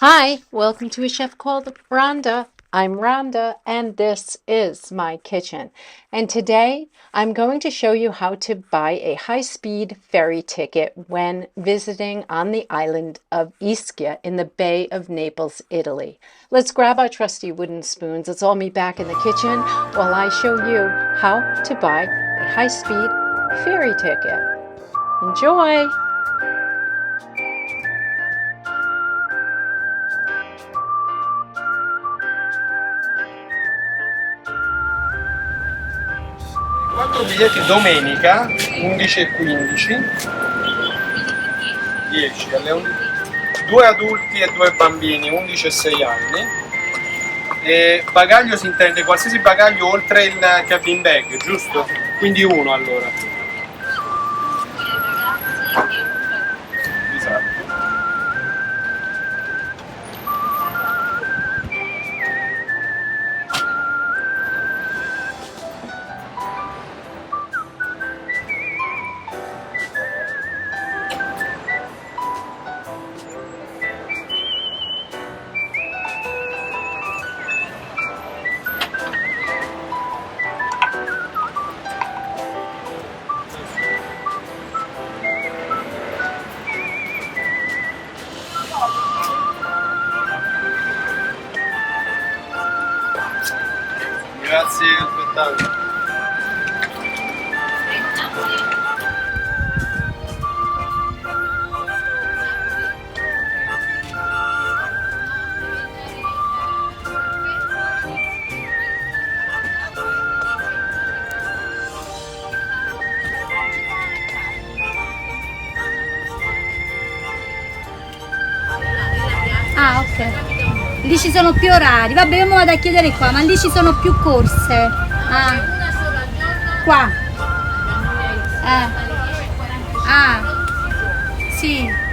Hi, welcome to a chef called Rhonda. I'm Rhonda and this is my kitchen. And today I'm going to show you how to buy a high-speed ferry ticket when visiting on the island of Ischia in the Bay of Naples, Italy. Let's grab our trusty wooden spoons. Let's all meet back in the kitchen while I show you how to buy a high-speed ferry ticket. Enjoy! Quattro biglietti domenica 11:15, 10 alle 11, due adulti e due bambini 11 e 6 anni. E bagaglio si intende qualsiasi bagaglio oltre il cabin bag, giusto? Quindi uno allora. Esatto. Grazie altrettanto. Ah, ok. Lì ci sono più orari. Vabbè, io mi vado a chiedere qua, ma lì ci sono più corse. Ah. Qua. Ah. Sì.